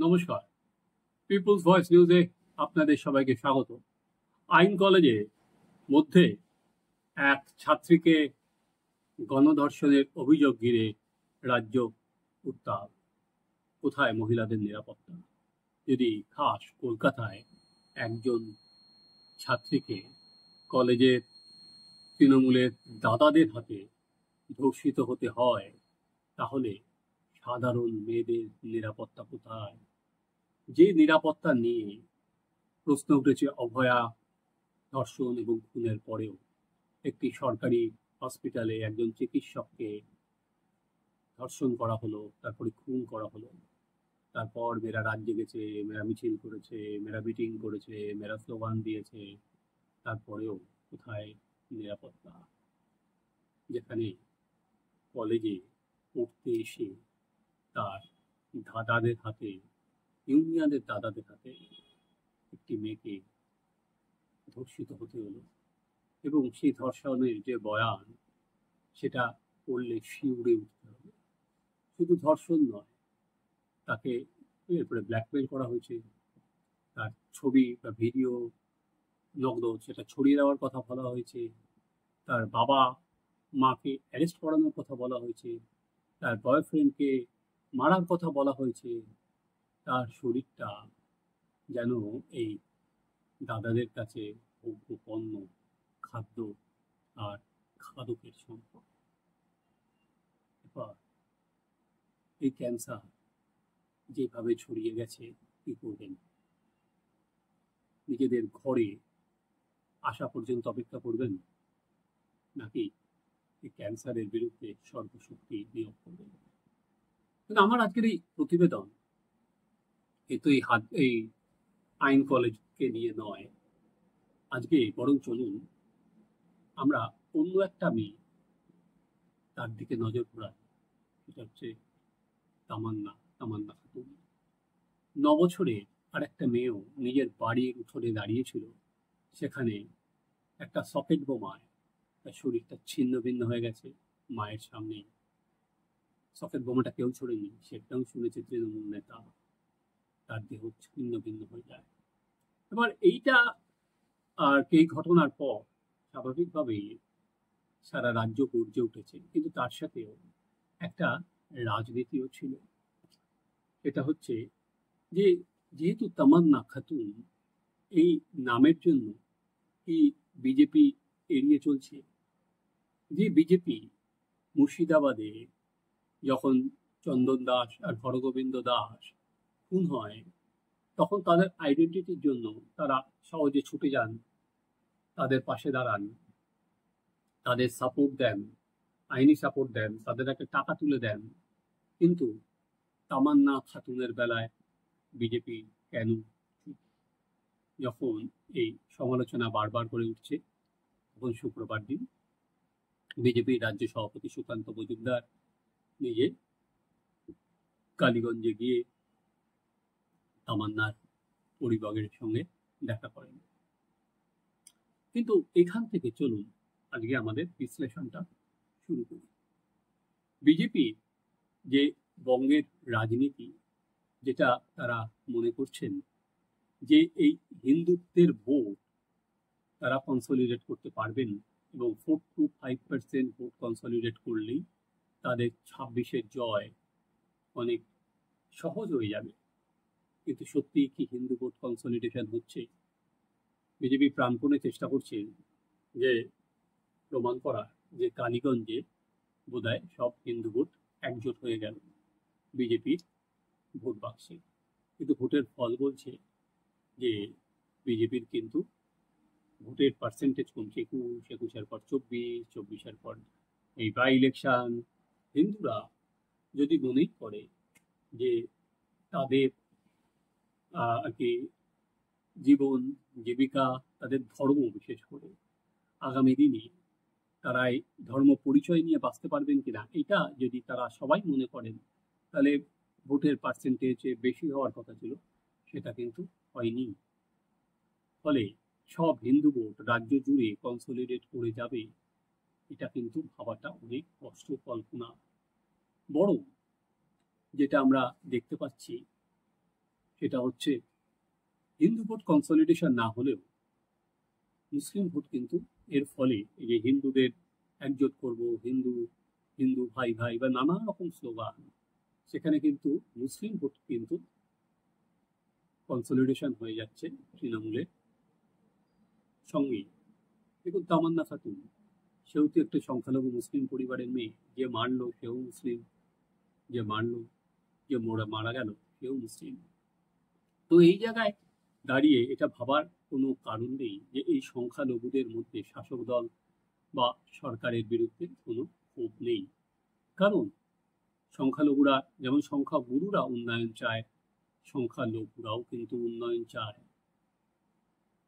নমস্কার, people's voice নিউজে আপনাদের সবাইকে স্বাগত। আইন কলেজে মধ্যে এক ছাত্রীকে গণধর্ষণের অভিযোগ ঘিরে রাজ্য উত্তাল। কোথায় মহিলাদের নিরাপত্তা? যদি খাস কলকাতায় একজন ছাত্রীকে কলেজের তৃণমূলের দাদাদের হাতে ধর্ষিত হতে হয়, তাহলে সাধারণ মেয়েদের নিরাপত্তা কোথায়? যে নিরাপত্তা নিয়ে প্রশ্ন উঠেছে অভয়া ধর্ষণ এবং খুনের পরেও। একটি সরকারি হসপিটালে একজন চিকিৎসককে ধর্ষণ করা হলো, তারপরে খুন করা হলো। তারপর মেয়েরা রাত জেগেছে, মেয়েরা মিছিল করেছে, মেয়েরা মিটিং করেছে, মেয়েরা স্লোগান দিয়েছে। তারপরেও কোথায় নিরাপত্তা? যেখানে কলেজে পড়তে এসে তার দাদাদের হাতে, ইউনিয়নের দাদাদের হাতে একটি মেয়েকে ধর্ষিত হতে হলো, এবং সেই ধর্ষণের যে বয়ান, সেটা পড়লে শিউরে উঠতে হবে। শুধু ধর্ষণ নয়, তাকে এরপরে ব্ল্যাকমেল করা হয়েছে, তার ছবি বা ভিডিও নগ্ন সেটা ছড়িয়ে দেওয়ার কথা বলা হয়েছে, তার বাবা মাকে অ্যারেস্ট করানোর কথা বলা হয়েছে, তার বয়ফ্রেন্ডকে মারার কথা বলা হয়েছে। তার শরীরটা যেন এই দাদাদের কাছে ভোগ্য পণ্য, খাদ্য আর খাদকের সম্পদ। এবার এই ক্যান্সার যেভাবে ছড়িয়ে গেছে, কি করবেন? নিজেদের ঘরে আসা পর্যন্ত অপেক্ষা করবেন, নাকি এই ক্যান্সারের বিরুদ্ধে সর্বশক্তি নিয়োগ করবেন? কিন্তু আমার আজকের এই প্রতিবেদন কিন্তু এই আইন কলেজকে নিয়ে নয়। আজকে বরং চলুন আমরা অন্য একটা মেয়ে, তার দিকে নজর ঘোরাই। সেটা হচ্ছে তামান্না খাতুন। 9 বছরে আর একটা মেয়েও নিজের বাড়ির উঠোনে দাঁড়িয়েছিল, সেখানে একটা সকেট বোমায় তার শরীরটা ছিন্ন ভিন্ন হয়ে গেছে মায়ের সামনে। সকেট বোমাটা কেউ ছড়েনি, সেটাও শুনেছে তৃণমূল নেতা। তার দেহ ছিন্ন ভিন্ন হয়ে যায়। এবার এইটা আর এই ঘটনার পর স্বাভাবিকভাবেই সারা রাজ্য গর্জে উঠেছে, কিন্তু তার সাথেও একটা রাজনীতিও ছিল। এটা হচ্ছে যে, যেহেতু তামান্না খাতুন, এই নামের জন্য কি বিজেপি এড়িয়ে চলছে? যে বিজেপি মুর্শিদাবাদে যখন চন্দন দাস আর হরগোবিন্দ দাস খুন হয়, তখন তাদের আইডেন্টিটির জন্য তারা সহজে ছুটে যান, তাদের পাশে দাঁড়ান, তাদের সাপোর্ট দেন, আইনি সাপোর্ট দেন, তাদের একটা টাকা তুলে দেন। কিন্তু তামান্না খাতুনের বেলায় বিজেপি কেন? যখন এই সমালোচনা বারবার করে উঠছে, তখন শুক্রবার দিন বিজেপির রাজ্য সভাপতি সুকান্ত মজুমদার নিজে কালীগঞ্জে গিয়ে তামান্নার পরিবারের সঙ্গে দেখা করেন। কিন্তু এখান থেকে চলুন আজকে আমাদের বিশ্লেষণটা শুরু করি। বিজেপি যে বঙ্গের রাজনীতি, যেটা তারা মনে করছেন যে এই হিন্দুত্বের ভোট তারা কনসলিডেট করতে পারবেন, এবং 4 to 5% ভোট কনসলিডেট করলেই তাদের 26-এর জয় অনেক সহজ হয়ে যাবে। কিন্তু সত্যি কি হিন্দু ভোট কনসলিডেশন হচ্ছে? বিজেপি প্রাণপণে চেষ্টা করছে যে প্রমাণ করা যে কালীগঞ্জে বোধহয় সব হিন্দু ভোট একজোট হয়ে গেল বিজেপির ভোট বাক্সে। কিন্তু ভোটের ফল বলছে যে বিজেপির কিন্তু ভোটের পার্সেন্টেজ কমছে। 21-এর পর 24-এর পর এই বাই ইলেকশন। হিন্দুরা যদি মনে করে যে তাদের আর কি জীবন জীবিকা, তাদের ধর্ম বিশেষ করে আগামী দিনে তারা এই ধর্ম পরিচয় নিয়ে বাঁচতে পারবেন কিনা, এটা যদি তারা সবাই মনে করেন, তাহলে ভোটের পার্সেন্টেজ বেশি হওয়ার কথা ছিল, সেটা কিন্তু হয়নি। ফলে সব হিন্দু ভোট রাজ্য জুড়ে কনসলিডেট করে যাবে, এটা কিন্তু ভাবাটা অনেক কষ্ট কল্পনা। বরং যেটা আমরা দেখতে পাচ্ছি সেটা হচ্ছে হিন্দু ভোট কনসলিডেশন না হলেও মুসলিম ভোট কিন্তু এর ফলে এই যে হিন্দুদের একজোট করব, হিন্দু হিন্দু ভাই ভাই বা নানা রকম স্লোগান, সেখানে কিন্তু মুসলিম ভোট কিন্তু কনসলিডেশন হয়ে যাচ্ছে তৃণমূলের সঙ্গেই। দেখুন তামান্না খাতুন, সেও তো একটা সংখ্যালঘু মুসলিম পরিবারের মেয়ে, যে মারলো সেও মুসলিম, যে মারলো যে মারা গেল সেও মুসলিম। তো এই জায়গায় দাঁড়িয়ে এটা ভাবার কোনো কারণ নেই যে এই সংখ্যালঘুদের মধ্যে শাসক দল বা সরকারের বিরুদ্ধে কোনো ক্ষোভ নেই। কারণ সংখ্যালঘুরা যেমন সংখ্যাগুরুরা উন্নয়ন চায়, সংখ্যালঘুরাও কিন্তু উন্নয়ন চায়।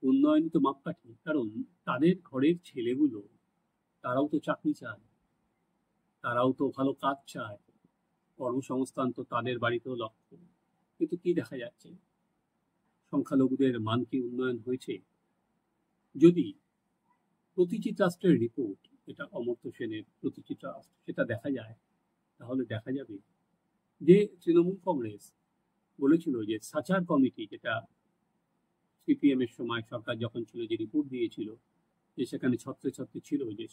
উন্নয়ন তো মাপকাঠি, কারণ তাদের ঘরের ছেলেগুলো তারাও তো চাকরি চায়, তারাও তো ভালো কাজ চায়, কর্মসংস্থান তো তাদের বাড়িতেও লক্ষ্য। কিন্তু কি দেখা যাচ্ছে, সংখ্যালঘুদের মান কি উন্নয়ন হয়েছে? যদি প্রতিটি ট্রাস্টের রিপোর্ট, এটা অমর্ত্য সেনের প্রতিটি ট্রাস্ট, সেটা দেখা যায়, তাহলে দেখা যাবে যে তৃণমূল কংগ্রেস বলেছিল যে সাচার কমিটি, যেটা সিপিএম এর সময় সরকার যখন ছিল, যে রিপোর্ট দিয়েছিল যে সেখানে ছত্রে ছত্রে ছিল যে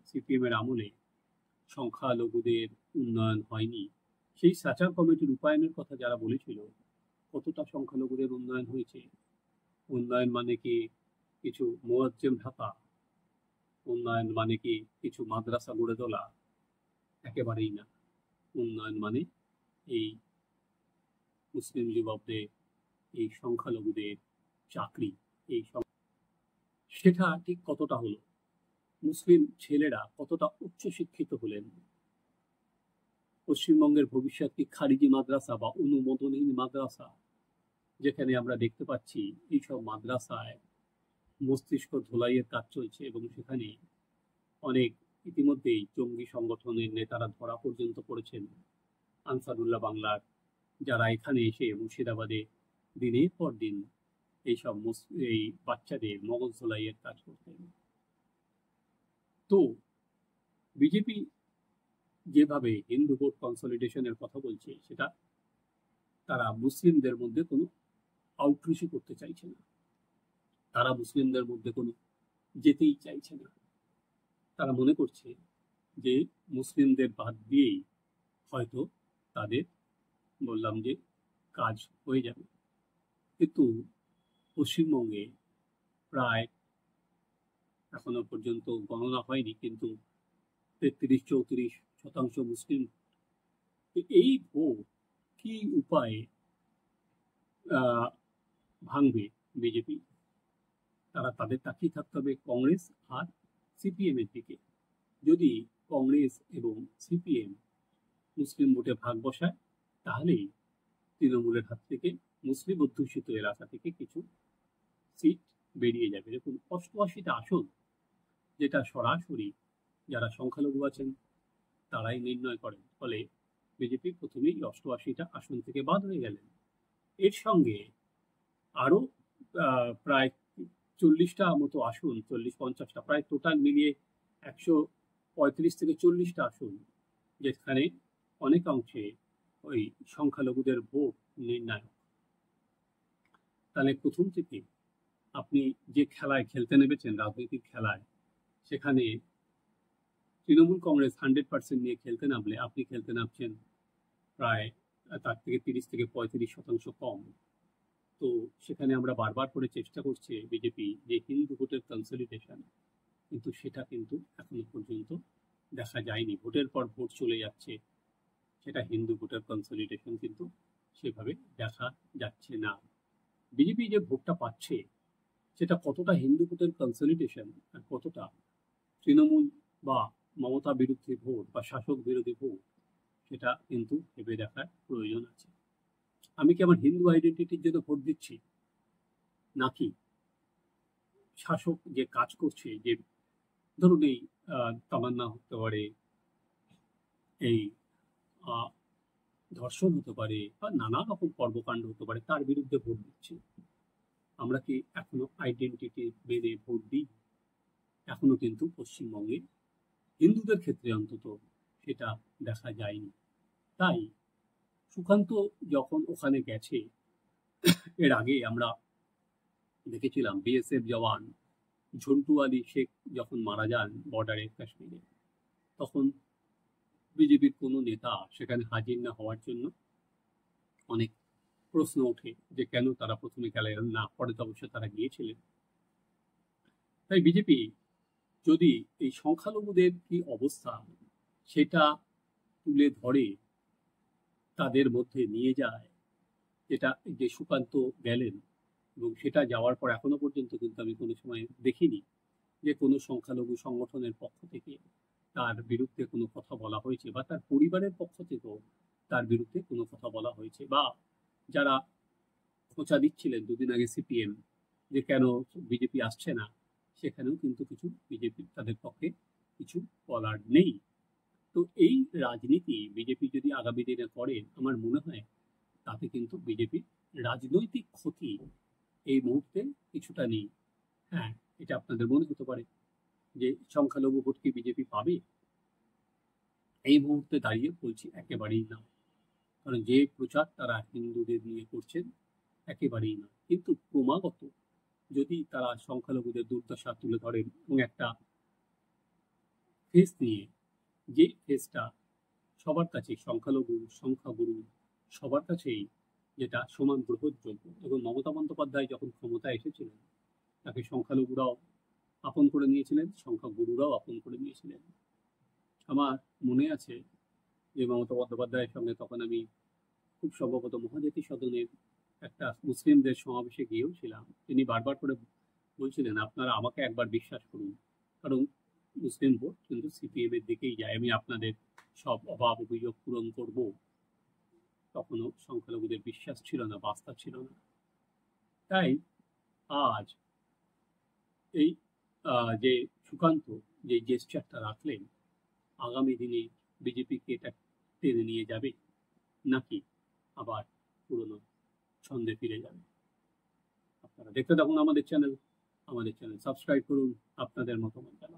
সিপিএম এর আমলে সংখ্যালঘুদের উন্নয়ন হয়নি। সেই সাচার কমিটির রূপায়ণের কথা যারা বলেছিল, কতটা সংখ্যালঘুদের উন্নয়ন হয়েছে? উন্নয়ন মানে কি কিছু মোয়াজ্জেম ঢাকা? উন্নয়ন মানে কি কিছু মাদ্রাসা গড়ে তোলা? একেবারেই না। উন্নয়ন মানে এই মুসলিম যুবকদের, এই সংখ্যালঘুদের চাকরি, এই সেটা ঠিক কতটা হলো? মুসলিম ছেলেরা কতটা উচ্চশিক্ষিত হলেন? পশ্চিমবঙ্গের ভবিষ্যৎ কি খারিজি মাদ্রাসা বা অনুমোদনহীন মাদ্রাসা, যেখানে আমরা দেখতে পাচ্ছি এইসব মাদ্রাসায় মস্তিষ্ক ধোলাইয়ের কাজ চলছে এবং সেখানে অনেক ইতিমধ্যেই জঙ্গি সংগঠনের নেতারা ধরা পর্যন্ত পড়েছেন। আনসারুল্লাহ বাংলার যারা এখানে এসে মুর্শিদাবাদে দিনের পর দিন এইসব এই বাচ্চাদের মগজ ধোলাইয়ের কাজ করতেন। তো বিজেপি যেভাবে হিন্দু ভোট কনসলিডেশনের কথা বলছে, সেটা তারা মুসলিমদের মধ্যে কোনো আউটরিচই করতে চাইছে না, তারা মুসলিমদের মধ্যে কোনো যেতেই চাইছে না। তারা মনে করছে যে মুসলিমদের বাদ দিয়েই হয়তো তাদের, বললাম যে, কাজ হয়ে যাবে। কিন্তু পশ্চিমবঙ্গে প্রায়, এখনো পর্যন্ত গণনা হয়নি, কিন্তু 33-34% মুসলিম। এই ভোট কি উপায়ে ভাঙবে বিজেপি? তারা তাদের তাকিয়ে থাকতে হবে কংগ্রেস আর সিপিএম এর দিকে। যদি কংগ্রেস এবং সিপিএম মুসলিম ভোটে ভাগ বসায়, তাহলেই তৃণমূলের হাত থেকে মুসলিম অধ্যুষিত এলাকা থেকে কিছু সিট বেরিয়ে যাবে। দেখুন 88টা আসন, যেটা সরাসরি যারা সংখ্যালঘু আছেন তারাই নির্ণয় করেন, ফলে বিজেপি প্রথমেই 88টা আসন থেকে বাদ হয়ে গেলেন। এর সঙ্গে আরো প্রায় 40টা মতো আসন, 40-50টা, প্রায় টোটাল মিলিয়ে 135 থেকে 40টা আসন, যেখানে অনেকাংশে ওই সংখ্যালঘুদের ভোট নির্ণায়ক। তাহলে প্রথম থেকে আপনি যে খেলায় খেলতে নেমেছেন, রাজনৈতিক খেলায়, সেখানে তৃণমূল কংগ্রেস 100% নিয়ে খেলতে নামলে আপনি খেলতে নামছেন প্রায় তার থেকে 30-35% কম। তো সেখানে আমরা বারবার করে চেষ্টা করছে বিজেপি যে হিন্দু ভোটের কনসলিডেশন, কিন্তু সেটা কিন্তু এখনো পর্যন্ত দেখা যায়নি। ভোটের পর ভোট চলে যাচ্ছে, সেটা হিন্দু ভোটের কনসলিডেশন কিন্তু সেভাবে দেখা যাচ্ছে না। বিজেপি যে ভোটটা পাচ্ছে, সেটা কতটা হিন্দু ভোটের কনসলিডেশন আর কতটা তৃণমূল বা মমতা বিরোধী ভোট বা শাসক বিরোধী ভোট, সেটা কিন্তু ভেবে দেখার প্রয়োজন আছে। আমি কি আমার হিন্দু আইডেন্টিটির জন্য ভোট দিচ্ছি, নাকি শাসক যে কাজ করছে, যে ধরুন এই তামান্না হতে পারে, এই ধর্ষণ হতে পারে, বা নানা রকম কর্মকাণ্ড হতে পারে, তার বিরুদ্ধে ভোট দিচ্ছি? আমরা কি এখনো আইডেন্টিটি মেনে ভোট দিই? এখনো কিন্তু পশ্চিমবঙ্গে হিন্দুদের ক্ষেত্রে অন্তত সেটা দেখা যায়নি। তাই সুকান্ত যখন ওখানে গেছে, এর আগে আমরা দেখেছিলাম বিএসএফ জওয়ান ঝন্টু আলী শেখ যখন মারা যান বর্ডারে কাশ্মীরে, তখন বিজেপির কোনো নেতা সেখানে হাজির না হওয়ার জন্য অনেক প্রশ্ন ওঠে যে কেন তারা প্রথমে গেলেন না, পরে তো অবশ্য তারা গিয়েছিলেন। তাই বিজেপি যদি এই সংখ্যালঘুদের কি অবস্থা সেটা তুলে ধরে, তাদের মধ্যে নিয়ে যায়, যেটা যে সুকান্ত গেলেন, এবং সেটা যাওয়ার পর এখনো পর্যন্ত কিন্তু আমি কোনো সময় দেখিনি যে কোনো সংখ্যালঘু সংগঠনের পক্ষ থেকে তার বিরুদ্ধে কোনো কথা বলা হয়েছে, বা তার পরিবারের পক্ষ থেকেও তার বিরুদ্ধে কোনো কথা বলা হয়েছে, বা যারা খোঁচা দিচ্ছিলেন দুদিন আগে সিপিএম যে কেন বিজেপি আসছে না, সেখানেও কিন্তু কিছু বিজেপি তাদের পক্ষে কিছু বলার নেই। তো এই রাজনীতি বিজেপি যদি আগামী দিনে করে, আমার মনে হয় তাতে কিন্তু বিজেপির রাজনৈতিক ক্ষতি এই মুহূর্তে কিছুটা নেই। হ্যাঁ, এটা আপনাদের মনে হতে পারে যে সংখ্যালঘু ভোট কি বিজেপি পাবে, এই মুহূর্তে দাঁড়িয়ে বলছি একেবারেই না। কারণ যে প্রচার তারা হিন্দুদের নিয়ে করছেন একেবারেই না। কিন্তু ক্রমাগত যদি তারা সংখ্যালঘুদের দুর্দশা তুলে ধরেন এবং একটা ফেস নিয়ে, যে ফেসটা সবার কাছে সংখ্যালঘু সংখ্যাগুরু সবার কাছেই যেটা সমান গ্রহণযোগ্য, এবং মমতা বন্দ্যোপাধ্যায় যখন ক্ষমতায় এসেছিলেন তাকে সংখ্যালঘুরাও আপন করে নিয়েছিলেন, সংখ্যাগুরুরাও আপন করে নিয়েছিলেন। আমার মনে আছে যে মমতা বন্দ্যোপাধ্যায়ের সঙ্গে তখন আমি খুব সম্ভবত মহাজাতি সদনের একটা মুসলিমদের সমাবেশে গিয়েও ছিলাম। তিনি বারবার করে বলছিলেন আপনারা আমাকে একবার বিশ্বাস করুন, কারণ মুসলিম ভোট কিন্তু সিপিএম এর দিকেই যায়, আমি আপনাদের সব অভাব অভিযোগ পূরণ করব। তখনও সংখ্যালঘুদের বিশ্বাস ছিল না, বাস্তা ছিল না। তাই আজ এই যে সুকান্ত যে জেস্টারটা রাখলেন, আগামী দিনে বিজেপিকে এটা টেনে নিয়ে যাবে, নাকি আবার পুরনো ছন্দে ফিরে যাবে? আপনারা দেখতে থাকুন আমাদের চ্যানেল সাবস্ক্রাইব করুন, আপনাদের মতামত জানান।